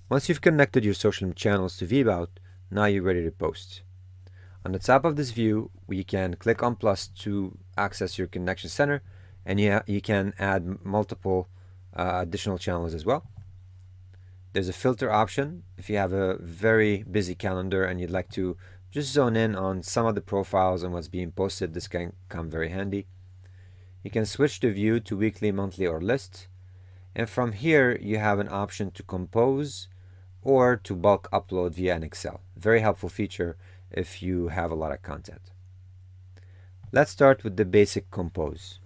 Once you've connected your social channels to VBOUT, now you're ready to post. On the top of this view, we can click on plus to access your connection center, and you can add multiple additional channels as well. There's a filter option if you have a very busy calendar and you'd like to just zone in on some of the profiles and what's being posted. This can come very handy. You can switch the view to weekly, monthly, or list. And from here, you have an option to compose or to bulk upload via an Excel. Very helpful feature if you have a lot of content. Let's start with the basic compose.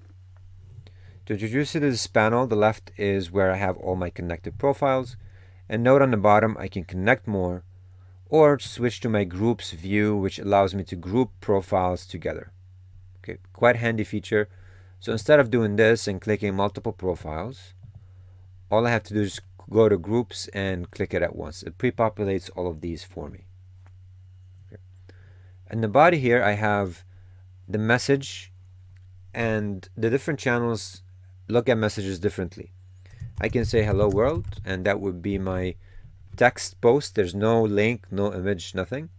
To introduce you to this panel, the left is where I have all my connected profiles. And note on the bottom, I can connect more or switch to my groups view, which allows me to group profiles together. Okay, quite handy feature. So instead of doing this and clicking multiple profiles, all I have to do is go to groups and click it at once. It pre-populates all of these for me. Okay. In the body here, I have the message, and the different channels look at messages differently. I can say hello world, and that would be my text post. There's no link, no image, nothing.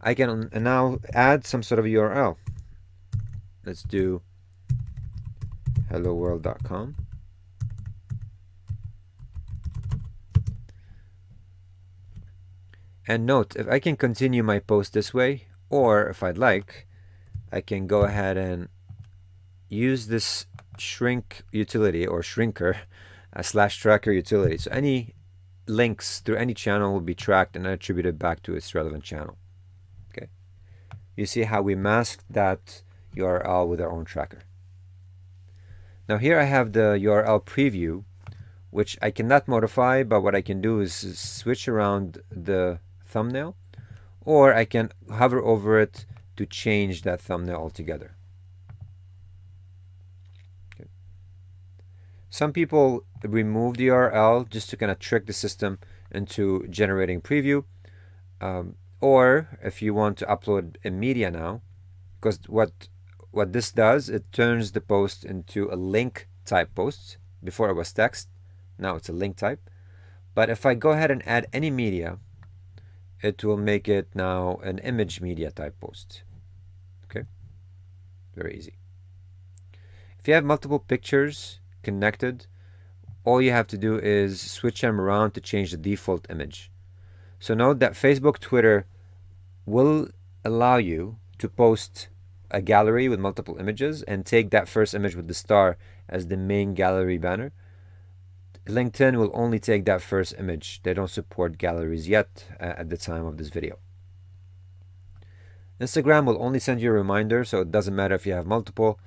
I can now add some sort of URL. Let's do helloworld.com. And note, if I can continue my post this way, or if I'd like, I can go ahead and use this shrink utility or shrinker / tracker utility. So any links through any channel will be tracked and attributed back to its relevant channel. Okay. You see how we masked that URL with our own tracker. Now here I have the URL preview, which I cannot modify, but what I can do is switch around the thumbnail, or I can hover over it to change that thumbnail altogether. Okay. Some people remove the URL just to kind of trick the system into generating preview, or if you want to upload a media now, because what this does, it turns the post into a link type post. Before it was text, now it's a link type. But if I go ahead and add any media, it will make it now an image media type post. Okay, very easy. If you have multiple pictures connected, all you have to do is switch them around to change the default image. So note that Facebook, Twitter will allow you to post a gallery with multiple images and take that first image with the star as the main gallery banner. LinkedIn will only take that first image. They don't support galleries yet at the time of this video. Instagram will only send you a reminder, so it doesn't matter if you have multiple.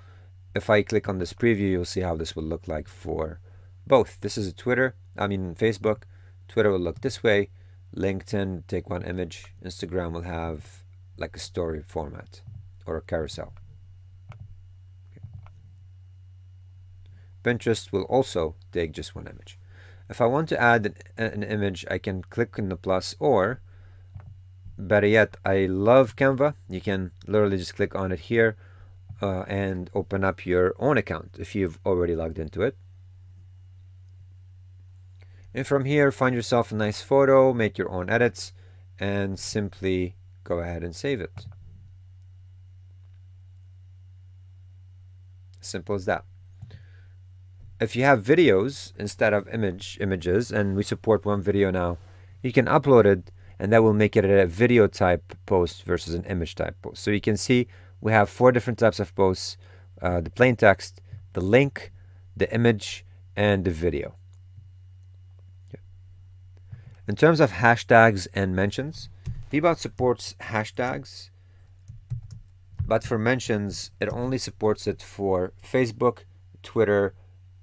If I click on this preview, you'll see how this will look like for both. This is a Facebook. Twitter will look this way. LinkedIn, take one image. Instagram will have like a story format or a carousel. Pinterest will also take just one image. If I want to add an image, I can click on the plus, or better yet, I love Canva. You can literally just click on it here and open up your own account if you've already logged into it. And from here, find yourself a nice photo, make your own edits, and simply go ahead and save it. Simple as that. If you have videos instead of images, and we support one video now, you can upload it, and that will make it a video type post versus an image type post. So you can see we have 4 different types of posts: the plain text, the link, the image, and the video. Okay. In terms of hashtags and mentions, VBOUT supports hashtags, but for mentions, it only supports it for Facebook, Twitter,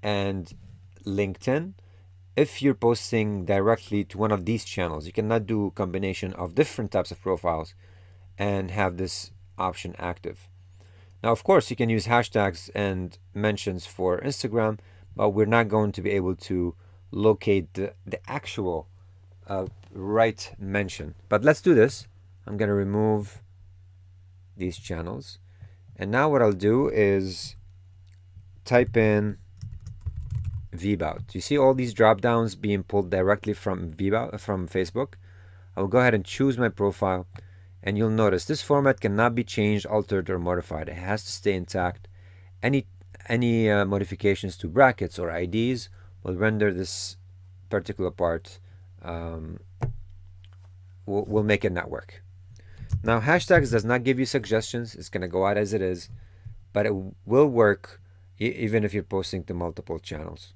and LinkedIn. If you're posting directly to one of these channels, you cannot do a combination of different types of profiles and have this option active. Now, of course, you can use hashtags and mentions for Instagram, but we're not going to be able to locate the actual right mention. But let's do this. I'm going to remove these channels. And now what I'll do is type in VBOUT. You see all these drop downs being pulled directly from VBOUT, from Facebook. I will go ahead and choose my profile, and you'll notice this format cannot be changed, altered, or modified. It has to stay intact. Any modifications to brackets or IDs will render this particular part, will make it not work. Now, hashtags does not give you suggestions. It's going to go out as it is, but it will work even if you're posting to multiple channels.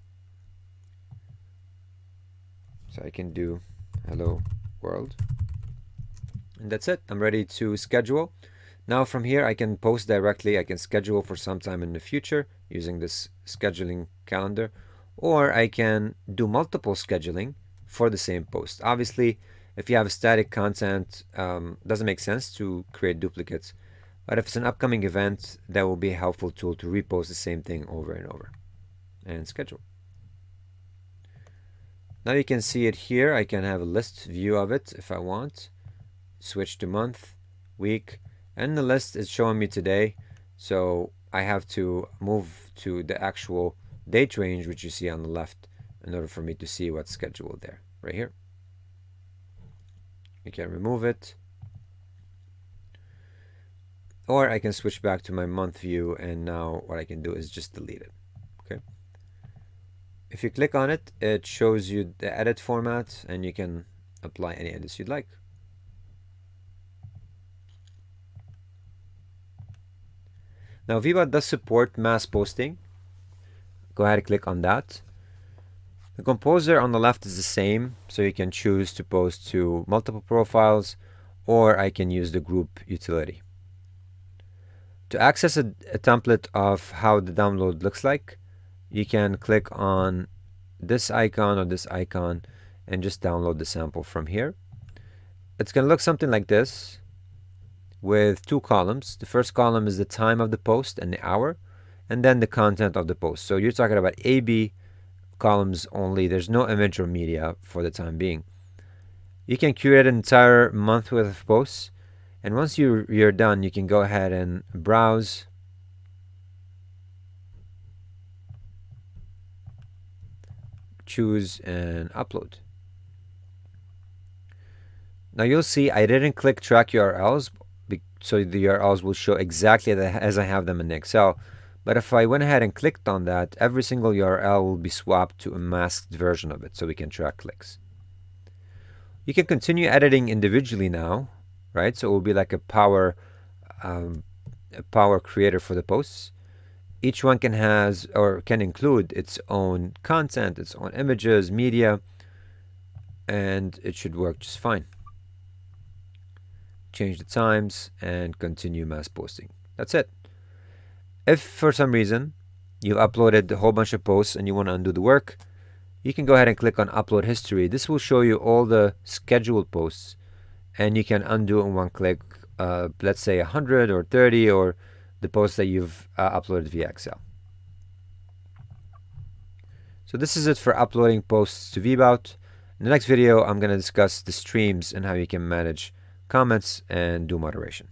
So I can do hello world, and that's it. I'm ready to schedule. Now from here I can post directly. I can schedule for some time in the future using this scheduling calendar, or I can do multiple scheduling for the same post. Obviously, if you have static content, doesn't make sense to create duplicates. But if it's an upcoming event, that will be a helpful tool to repost the same thing over and over and schedule. Now you can see it here. I can have a list view of it if I want. Switch to month, week, and the list is showing me today. So I have to move to the actual date range, which you see on the left, in order for me to see what's scheduled there, right here. You can remove it, or I can switch back to my month view, and now what I can do is just delete it. Okay. If you click on it, it shows you the edit format, and you can apply any edits you'd like. Now, VBOUT does support mass posting. Go ahead and click on that. The composer on the left is the same, so you can choose to post to multiple profiles, or I can use the group utility. To access a template of how the download looks like, you can click on this icon or this icon and just download the sample from here. It's going to look something like this with two columns. The first column is the time of the post and the hour, and then the content of the post. So you're talking about A/B columns only. There's no image or media for the time being. You can curate an entire month worth of posts, and once you're done, you can go ahead and browse, choose, and upload. Now you'll see I didn't click track URLs, so the URLs will show exactly as I have them in Excel. But if I went ahead and clicked on that, every single URL will be swapped to a masked version of it, so we can track clicks. You can continue editing individually now, right? So it will be like a power creator for the posts. Each one can include its own content, its own images, media, and it should work just fine. Change the times and continue mass posting. That's it. If for some reason you've uploaded a whole bunch of posts and you want to undo the work, you can go ahead and click on upload history. This will show you all the scheduled posts, and you can undo in one click, let's say 100 or 30, or the posts that you've uploaded via Excel. So this is it for uploading posts to VBOUT. In the next video, I'm going to discuss the streams and how you can manage comments and do moderation.